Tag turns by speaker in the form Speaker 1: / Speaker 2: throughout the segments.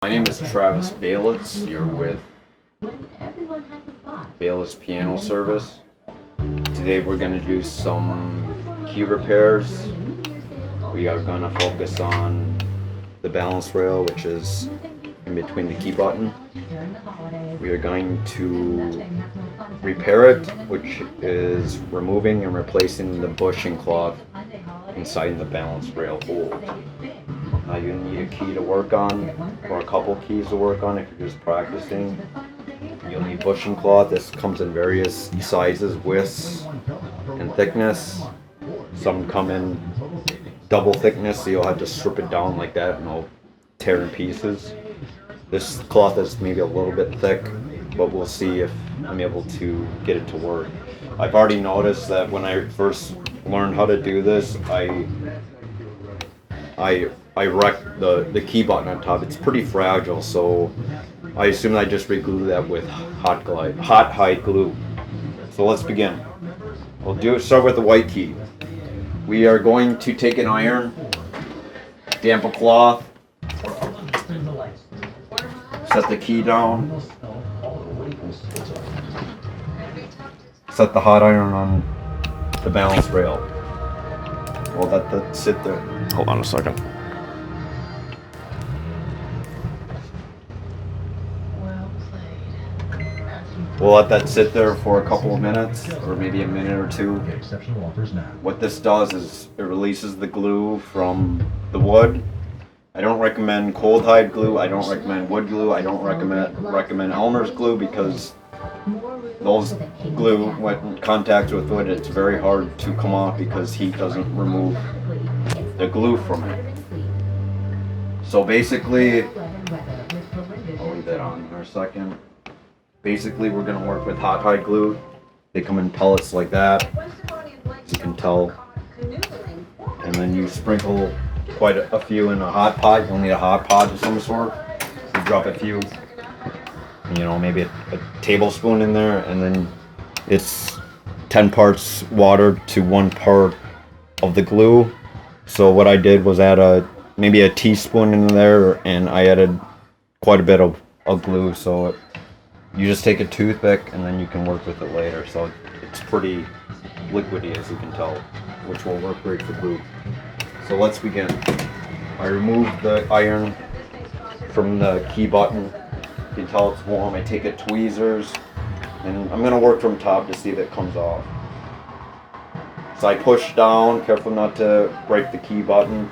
Speaker 1: My name is Travis Baylitz. You're with Baylitz Piano Service. Today we're going to do some key repairs. We are going to focus on the balance rail, which is in between the key button. We are going to repair it, which is removing and replacing the bushing cloth inside the balance rail hole. You need a key to work on, or a couple keys to work on if you're just practicing. You'll need bushing cloth. This comes in various sizes, widths, and thickness. Some come in double thickness, so you'll have to strip it down like that and it'll tear in pieces. This cloth is maybe a little bit thick, but we'll see if I'm able to get it to work. I've already noticed that when I first learned how to do this, I wrecked the key button on top. It's pretty fragile, so I assume I just re-glue that with hot hide glue. So let's begin. Start with the white key. We are going to take an iron, damp a cloth, set the key down, set the hot iron on the balance rail. We'll let that sit there. Hold on a second. We'll let that sit there for a couple of minutes, or maybe a minute or two. What this does is it releases the glue from the wood. I don't recommend cold hide glue. I don't recommend wood glue. I don't recommend Elmer's glue, because those glue, when in contact with wood, it's very hard to come off because heat doesn't remove the glue from it. So basically, I'll leave that on for a second. Basically, we're going to work with hot hide glue. They come in pellets like that, as you can tell. And then you sprinkle quite a few in a hot pot. You'll need a hot pot of some sort. You drop a few, maybe a tablespoon in there, and then it's 10 parts water to 1 part of the glue. So what I did was add maybe a teaspoon in there, and I added quite a bit of glue. So you just take a toothpick and then you can work with it later. So it's pretty liquidy, as you can tell, which will work great for glue. So let's begin. I removed the iron from the key button. You can tell it's warm. I take a tweezers and I'm going to work from top to see if it comes off. So I push down, careful not to break the key button.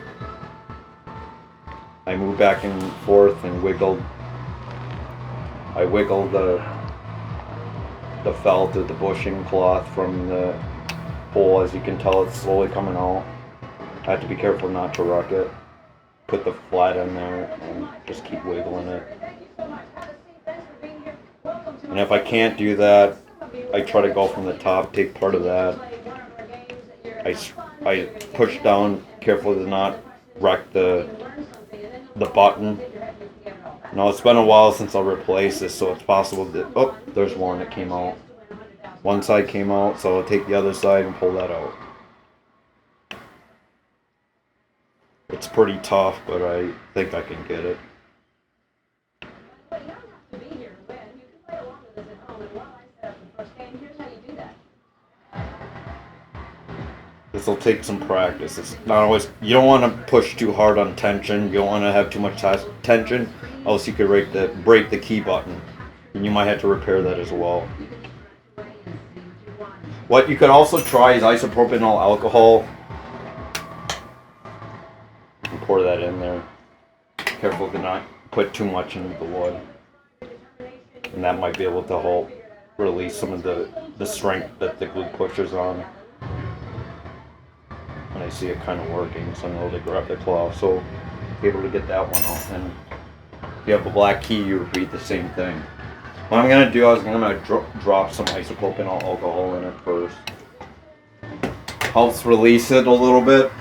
Speaker 1: I move back and forth and wiggle. I wiggle the felt of the bushing cloth from the hole. As you can tell, it's slowly coming out. I have to be careful not to wreck it. Put the flat in there and just keep wiggling it. And if I can't do that, I try to go from the top, take part of that. I push down, careful to not wreck the button. Now it's been a while since I replaced this, so it's possible that, there's one that came out. One side came out, so I'll take the other side and pull that out. It's pretty tough, but I think I can get it. This will take some practice. It's not always, you don't want to push too hard on tension. You don't want to have too much tension, else you could break the key button, and you might have to repair that as well. What you could also try is isopropyl alcohol. And pour that in there. Careful to not put too much into the wood, and that might be able to help release some of the strength that the glue pushes on. And I see it kind of working, so I'm able to grab the cloth, so be able to get that one off. And if you have a black key, you repeat the same thing. What I'm going to do is I'm going to drop some isopropyl alcohol in it first. Helps release it a little bit.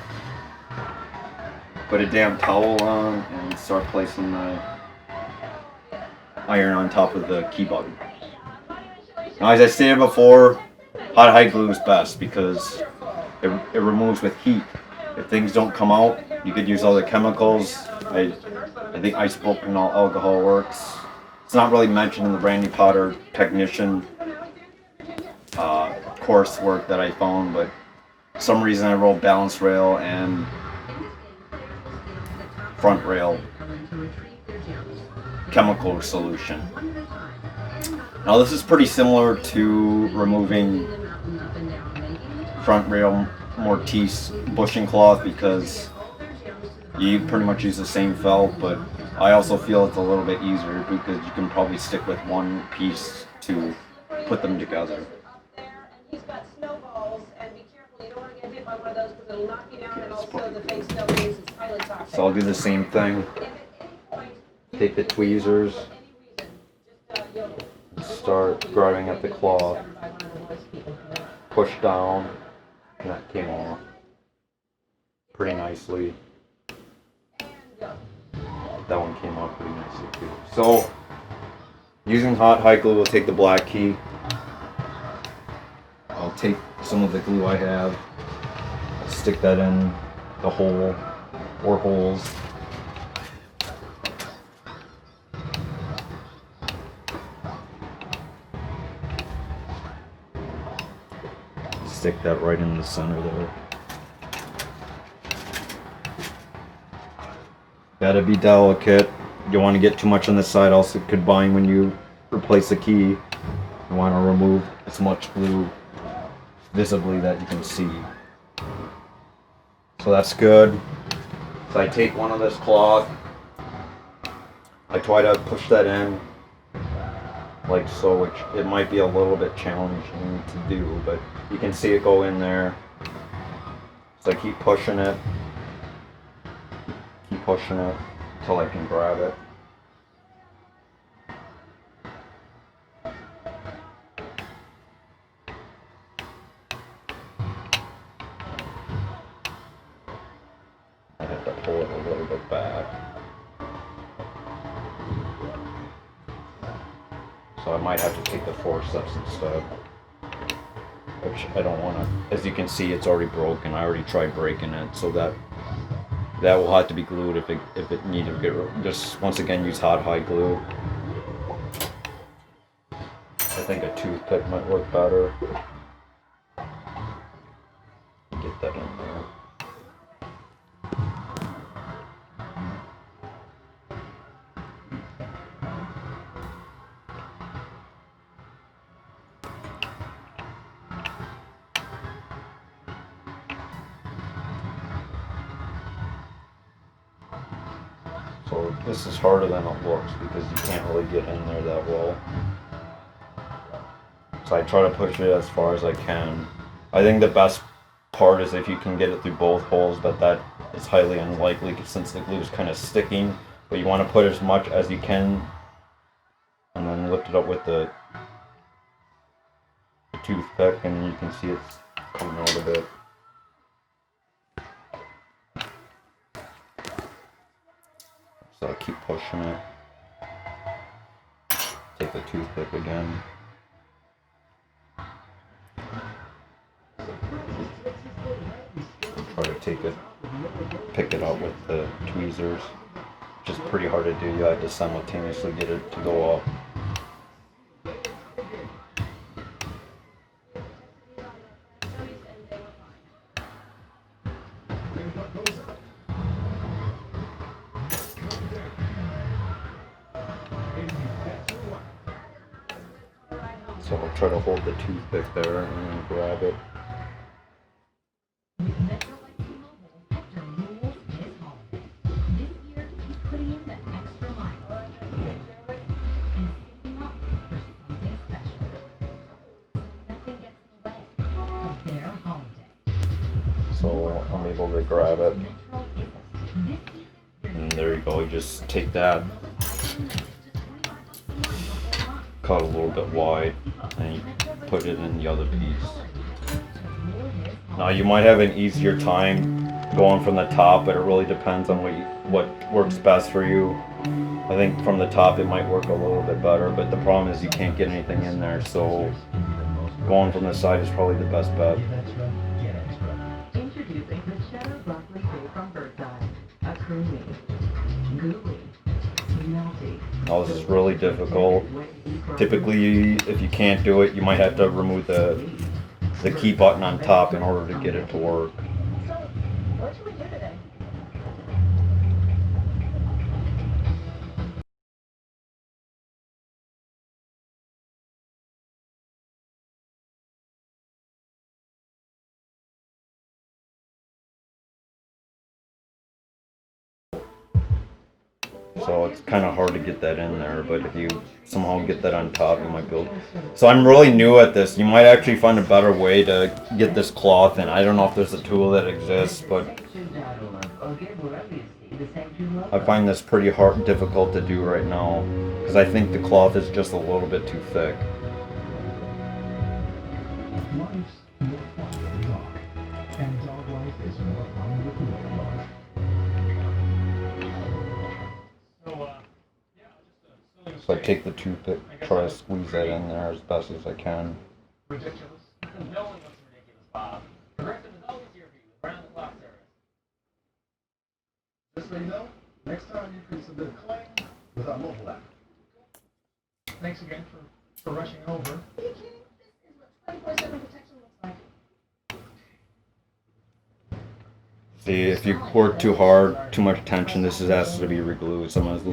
Speaker 1: Put a damp towel on and start placing the iron on top of the key button. Now, as I stated before, hot hide glue is best because it removes with heat. If things don't come out, you could use other chemicals I think isopropyl alcohol works. It's not really mentioned in the brandy powder technician coursework that I found, but for some reason I wrote balance rail and front rail chemical solution. Now this is pretty similar to removing front rail Mortise bushing cloth because you pretty much use the same felt, but I also feel it's a little bit easier because you can probably stick with one piece to put them together. So I'll do the same thing. Take the tweezers, start grabbing at the cloth, push down, and that came off pretty nicely. That one came out pretty nicely too. So, using hot glue, we'll take the black key. I'll take some of the glue I have, stick that in the hole or holes. Stick that right in the center there. Gotta be delicate. You don't want to get too much on the side, else it could bind when you replace the key. You want to remove as much glue visibly that you can see. So that's good. So I take one of this cloth, I try to push that in like so, which it might be a little bit challenging to do, but you can see it go in there. So I keep pushing it until I can grab it. I have to pull it a little bit back. So I might have to take the forceps instead, which I don't want to. As you can see, it's already broken. I already tried breaking it, so that will have to be glued if it needed to get. Just once again, use hot glue. I think a toothpick might work better. Get that in there. So this is harder than it looks because you can't really get in there that well. So I try to push it as far as I can. I think the best part is if you can get it through both holes, but that is highly unlikely since the glue is kind of sticking. But you want to put as much as you can and then lift it up with the toothpick, and you can see it's coming out a bit. So I keep pushing it. Take the toothpick again. Try to pick it up with the tweezers. Which is pretty hard to do. You have to simultaneously get it to go up. So I'll try to hold the toothpick there and then grab it. So I'm able to grab it. And there you go, you just take that, cut a little bit wide, and you put it in the other piece. Now you might have an easier time going from the top, but it really depends on what works best for you. I think from the top it might work a little bit better, but the problem is you can't get anything in there, so going from the side is probably the best bet.
Speaker 2: Introducing the Shadow Broccoli Cake from Birdseye, a creamy,
Speaker 1: Now this is really difficult. Typically, if you can't do it, you might have to remove the key button on top in order to get it to work. So it's kind of hard to get that in there, but if you somehow get that on top, you might be able. So I'm really new at this. You might actually find a better way to get this cloth in. I don't know if there's a tool that exists, but I find this pretty difficult to do right now, because I think the cloth is just a little bit too thick. So I take the toothpick, try to squeeze that in there as best as I can.
Speaker 2: Ridiculous. No one looks ridiculous, Bob. Progressive is always here for you with round-the-clock service.
Speaker 3: Just so you know, next time you can submit a claim with our mobile app.
Speaker 2: Thanks again for rushing over.
Speaker 4: Are you kidding? This is what 24/7 protection looks like.
Speaker 1: See, if you work too hard, too much tension, this has to be re-glued. Someone's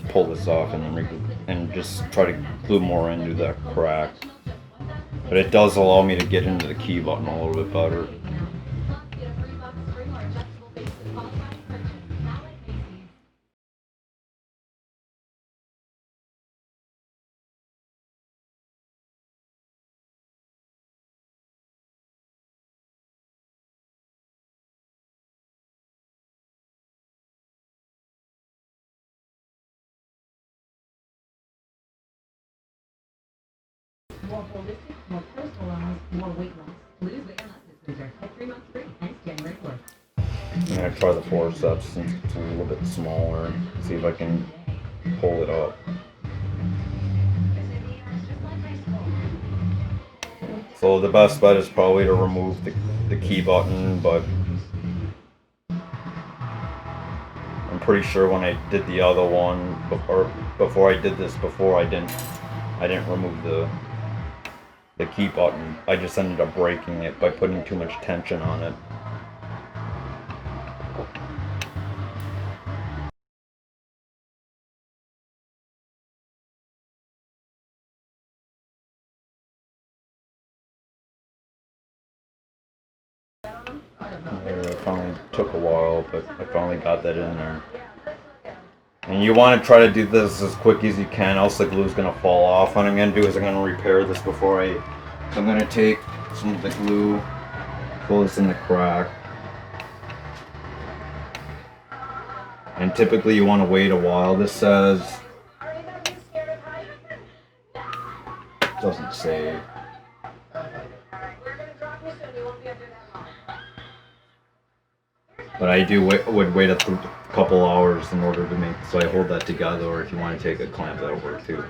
Speaker 1: pull this off and then re-glue, and just try to glue more into that crack. But it does allow me to get into the key button a little bit better.
Speaker 5: More holistic, more personalized, more weight loss. Lose weight on us this winter. Get 3 months free. Thanks, January 4th.
Speaker 1: I'm gonna try the forceps since it's a little bit smaller. See if I can pull it up. So the best bet is probably to remove the key button, but I'm pretty sure when I did the other one before I did this I didn't remove the key button. I just ended up breaking it by putting too much tension on it. It finally took a while, but I finally got that in there. And you want to try to do this as quick as you can, else the glue is going to fall off. What I'm going to do is I'm going to repair this before I'm going to take some of the glue, pull this in the crack. And typically you want to wait a while. This says, doesn't say. But I would wait a couple hours in order to make, so I hold that together, or if you want to take a clamp, that'll work too.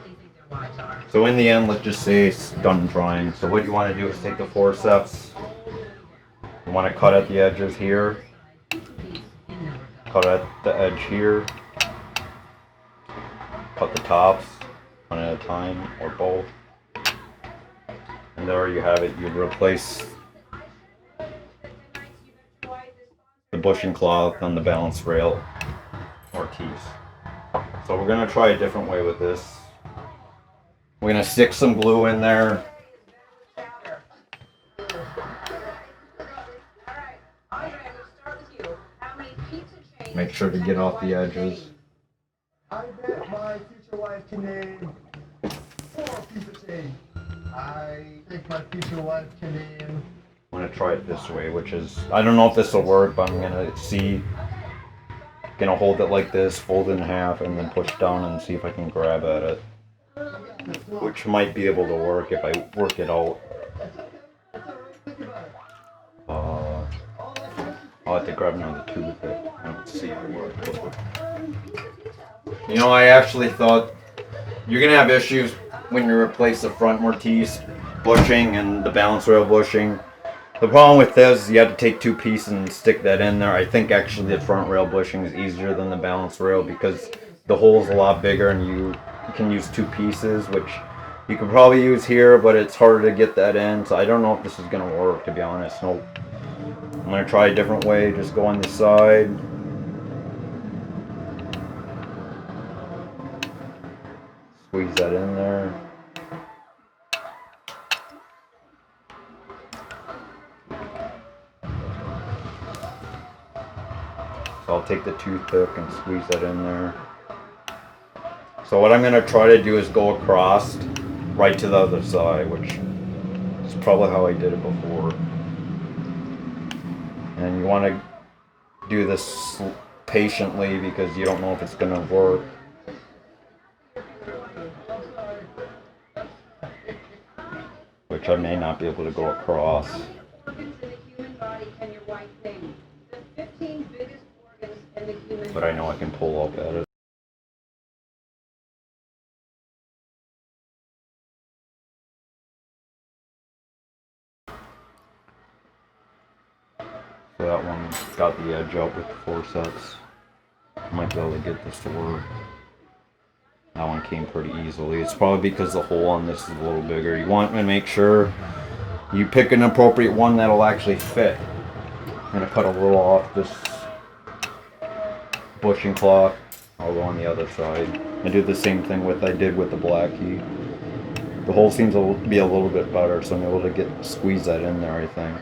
Speaker 1: So in the end, let's just say it's done drying. So what you want to do is take the forceps, you want to cut at the edges here, cut at the edge here, cut the tops, one at a time, or both. And there you have it, you replace the bushing cloth on the balance rail or teeth. So we're going to try a different way with this. We're going to stick some glue in there. Make sure to get off the edges.
Speaker 3: I bet my future wife can name 4 pieces of chain. I think my future wife can name.
Speaker 1: I'm going to try it this way, which is, I don't know if this will work, but I'm going to see. Going to hold it like this, fold it in half, and then push down and see if I can grab at it. Which might be able to work if I work it out. I'll have to grab another toothpick. I don't see it work. You know, I actually thought you're going to have issues when you replace the front mortise bushing and the balance rail bushing. The problem with this is you have to take 2 pieces and stick that in there. I think actually the front rail bushing is easier than the balance rail because the hole's a lot bigger and you can use 2 pieces, which you could probably use here, but it's harder to get that in, so I don't know if this is gonna work, to be honest. Nope. I'm gonna try a different way, just go on the side. Squeeze that in there. So I'll take the toothpick and squeeze that in there. So what I'm going to try to do is go across right to the other side, which is probably how I did it before. And you want to do this patiently because you don't know if it's going to work. Which I may not be able to go across. But I know I can pull up at it. So that one got the edge up with the forceps. Might be able to get this to work. That one came pretty easily. It's probably because the hole on this is a little bigger. You want to make sure you pick an appropriate one that'll actually fit. I'm going to cut a little off this bushing cloth. I'll go on the other side. I do the same thing I did with the black key. The hole seems to be a little bit better, so I'm able to squeeze that in there, I think.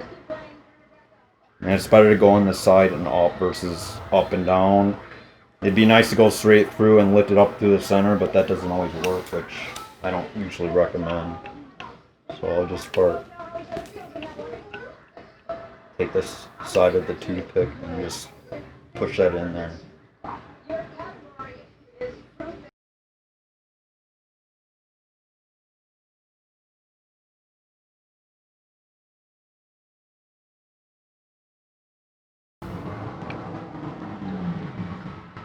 Speaker 1: And it's better to go on the side and up versus up and down. It'd be nice to go straight through and lift it up through the center, but that doesn't always work, which I don't usually recommend. So I'll just take this side of the toothpick and just push that in there.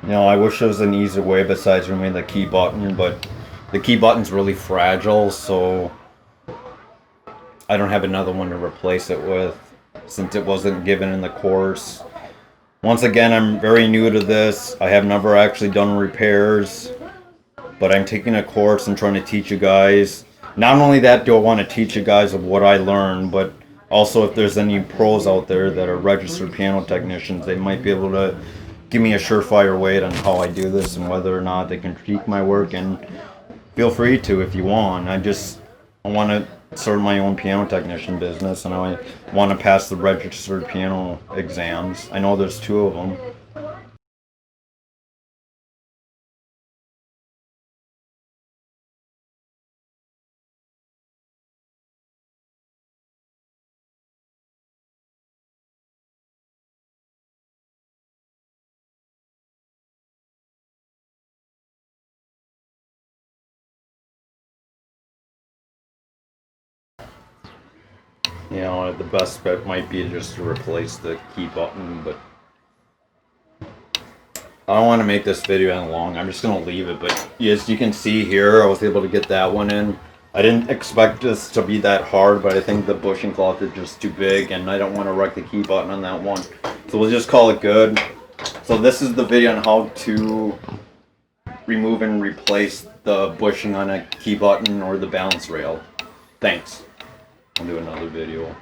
Speaker 1: You know, I wish there was an easier way besides removing the key button, but the key button's really fragile, so I don't have another one to replace it with since it wasn't given in the course. Once again, I'm very new to this. I have never actually done repairs, but I'm taking a course and trying to teach you guys. Not only that do I want to teach you guys of what I learned, but also if there's any pros out there that are registered piano technicians, they might be able to give me a surefire way on how I do this and whether or not they can critique my work, and feel free to if you want. I want to start my own piano technician business, and I want to pass the registered piano exams. I know there's 2 of them. You know, the best bet might be just to replace the key button, but I don't want to make this video any long. I'm just going to leave it, but as you can see here, I was able to get that one in. I didn't expect this to be that hard, but I think the bushing cloth is just too big, and I don't want to wreck the key button on that one. So we'll just call it good. So this is the video on how to remove and replace the bushing on a key button or the balance rail. Thanks. I'll do another video.